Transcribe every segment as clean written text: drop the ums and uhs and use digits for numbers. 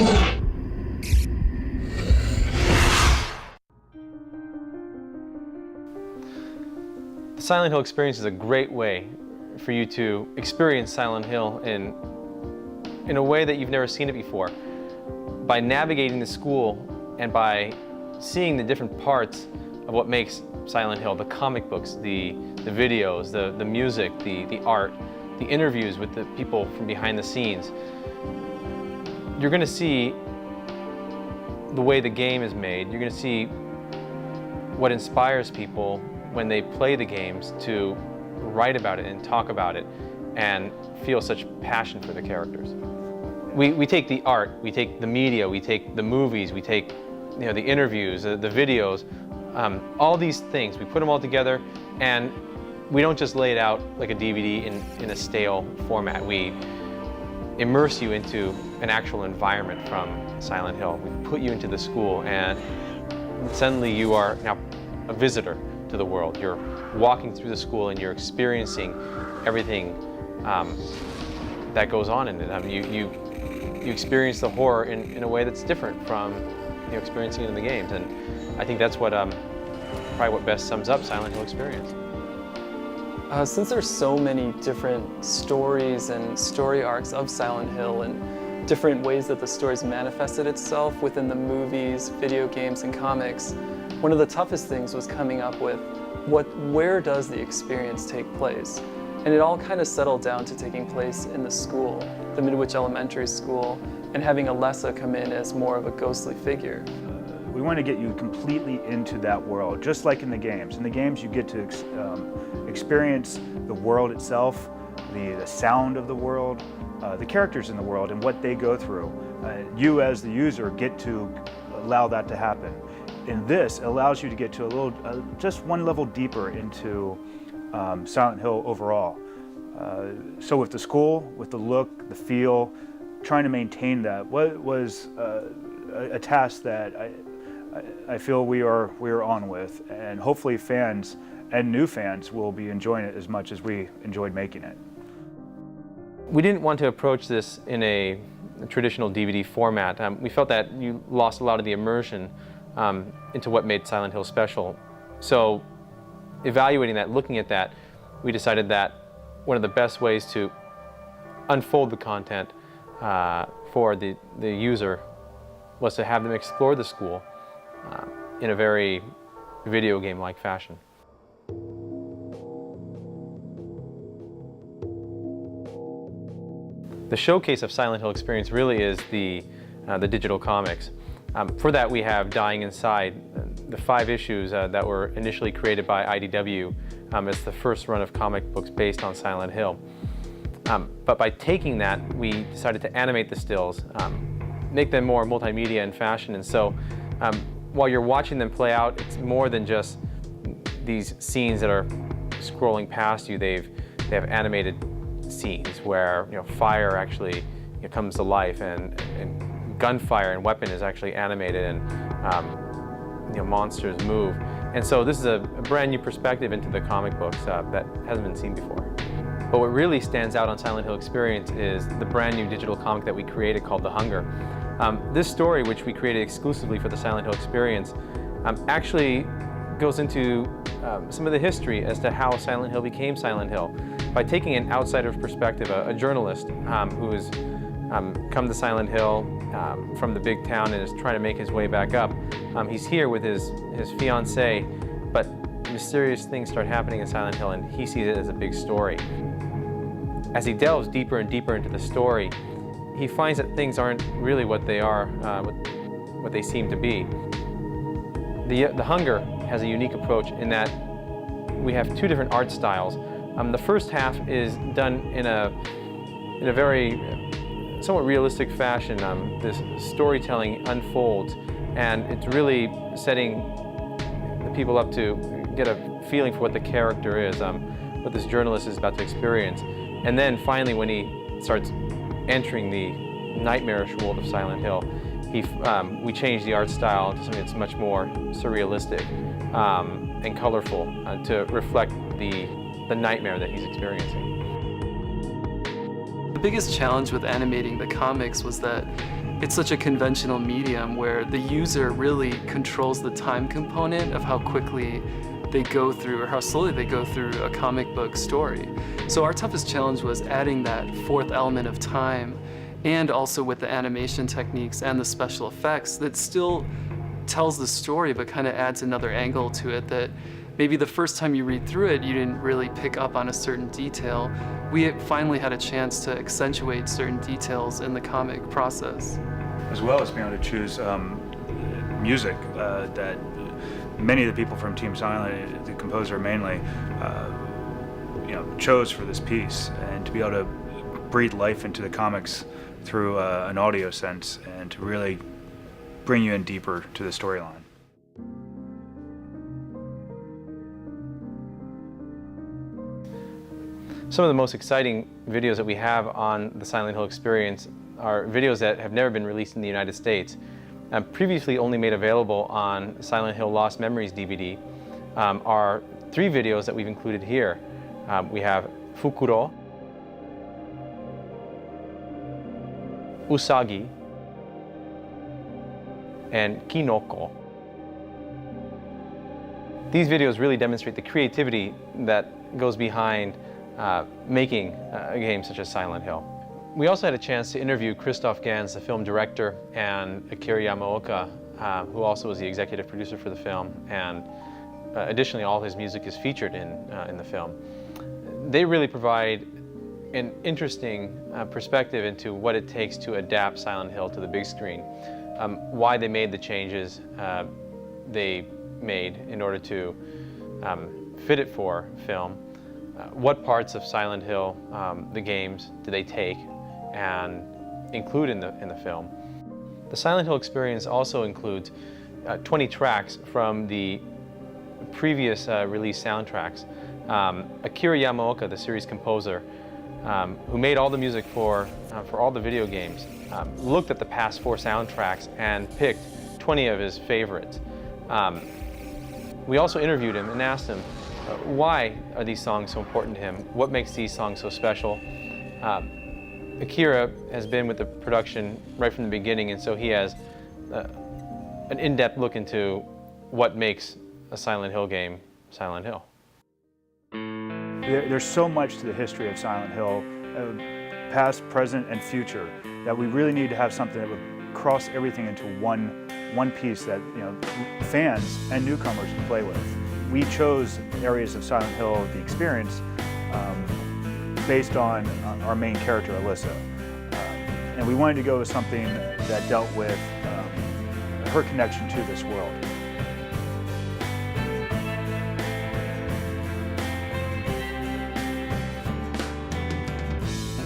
The Silent Hill experience is a great way for you to experience Silent Hill in a way that you've never seen it before. By navigating the school and by seeing the different parts of what makes Silent Hill, the comic books, the videos, the music, the art, the interviews with the people from behind the scenes, you're going to see the way the game is made. You're going to see what inspires people when they play the games to write about it and talk about it and feel such passion for the characters. We take the art, we take the media, we take the movies, we take the interviews, the videos, all these things, we put them all together, and we don't just lay it out like a DVD in a stale format. We immerse you into an actual environment from Silent Hill. We put you into the school, and suddenly you are now a visitor to the world. You're walking through the school and you're experiencing everything that goes on in it. You experience the horror in a way that's different from experiencing it in the games, and I think that's what probably what best sums up Silent Hill experience. Since there's so many different stories and story arcs of Silent Hill and different ways that the story's manifested itself within the movies, video games, and comics, one of the toughest things was coming up with where does the experience take place? And it all kind of settled down to taking place in the school, the Midwich Elementary School, and having Alessa come in as more of a ghostly figure. We want to get you completely into that world, just like in the games. In the games, you get to experience the world itself, the sound of the world, the characters in the world, and what they go through. You, as the user, get to allow that to happen. And this allows you to get to just one level deeper into Silent Hill overall. So with the school, with the look, the feel, trying to maintain that was a task that I feel we are on with, and hopefully fans and new fans will be enjoying it as much as we enjoyed making it. We didn't want to approach this in a traditional DVD format. We felt that you lost a lot of the immersion into what made Silent Hill special. So evaluating that, looking at that, we decided that one of the best ways to unfold the content for the user was to have them explore the school in a very video game-like fashion. The showcase of Silent Hill experience really is the digital comics. For that, we have Dying Inside, the 5 issues that were initially created by IDW as the first run of comic books based on Silent Hill. But by taking that, we decided to animate the stills, make them more multimedia in fashion. And so while you're watching them play out, it's more than just these scenes that are scrolling past you. They have animated scenes where fire actually comes to life, and gunfire and weapon is actually animated, and monsters move. And so this is a brand new perspective into the comic books that hasn't been seen before. But what really stands out on Silent Hill Experience is the brand new digital comic that we created called The Hunger. This story, which we created exclusively for the Silent Hill Experience, actually goes into some of the history as to how Silent Hill became Silent Hill. By taking an outsider's perspective, a journalist who has come to Silent Hill from the big town and is trying to make his way back up. He's here with his fiancée, but mysterious things start happening in Silent Hill, and he sees it as a big story. As he delves deeper and deeper into the story, he finds that things aren't really what they are, what they seem to be. The Hunger has a unique approach in that we have 2 different art styles. The first half is done in a very somewhat realistic fashion. This storytelling unfolds, and it's really setting the people up to get a feeling for what the character is, what this journalist is about to experience. And then finally, when he starts entering the nightmarish world of Silent Hill, we change the art style to something that's much more surrealistic and colorful to reflect the nightmare that he's experiencing. The biggest challenge with animating the comics was that it's such a conventional medium where the user really controls the time component of how quickly they go through or how slowly they go through a comic book story. So our toughest challenge was adding that fourth element of time, and also with the animation techniques and the special effects that still tells the story but kind of adds another angle to it that maybe the first time you read through it you didn't really pick up on a certain detail. We finally had a chance to accentuate certain details in the comic process. As well as being able to choose music that many of the people from Team Silent, the composer mainly, chose for this piece, and to be able to breathe life into the comics through an audio sense and to really bring you in deeper to the storyline. Some of the most exciting videos that we have on the Silent Hill experience are videos that have never been released in the United States. Previously only made available on Silent Hill Lost Memories DVD are 3 videos that we've included here. We have Fukuro, Usagi, and Kinoko. These videos really demonstrate the creativity that goes behind making a game such as Silent Hill. We also had a chance to interview Christoph Gans, the film director, and Akira Yamaoka, who also was the executive producer for the film, and additionally all his music is featured in the film. They really provide an interesting perspective into what it takes to adapt Silent Hill to the big screen, why they made the changes they made in order to fit it for film, what parts of Silent Hill, the games, do they take and include in the film. The Silent Hill experience also includes 20 tracks from the previous release soundtracks. Akira Yamaoka, the series composer, who made all the music for all the video games, looked at the past 4 soundtracks and picked 20 of his favorites. We also interviewed him and asked him, why are these songs so important to him? What makes these songs so special? Akira has been with the production right from the beginning, and so he has an in-depth look into what makes a Silent Hill game Silent Hill. There's so much to the history of Silent Hill, past, present, and future, that we really need to have something that would cross everything into one piece that fans and newcomers can play with. We chose areas of Silent Hill, the experience, based on our main character, Alyssa. And we wanted to go with something that dealt with her connection to this world.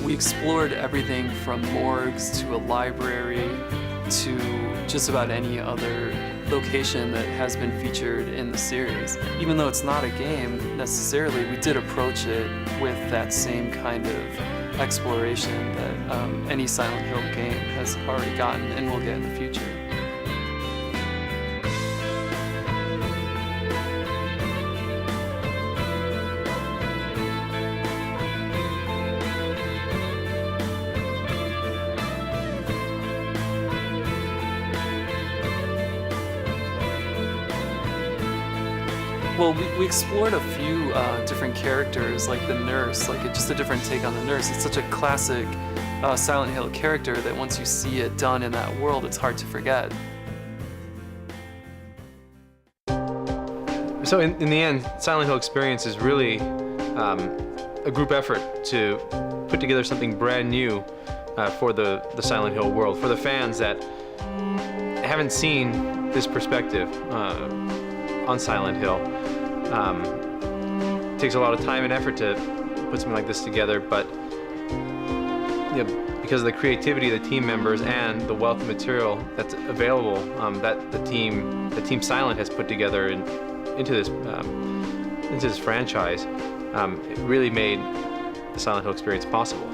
We explored everything from morgues to a library to just about any other location that has been featured in the series. Even though it's not a game necessarily, we did approach it with that same kind of exploration that any Silent Hill game has already gotten and will get in the future. Well, we explored a few different characters, like the nurse, just a different take on the nurse. It's such a classic Silent Hill character that once you see it done in that world, it's hard to forget. So in the end, Silent Hill Experience is really a group effort to put together something brand new for the Silent Hill world, for the fans that haven't seen this perspective on Silent Hill. It takes a lot of time and effort to put something like this together, but because of the creativity of the team members and the wealth of material that's available that the team Silent has put together into this franchise, it really made the Silent Hill experience possible.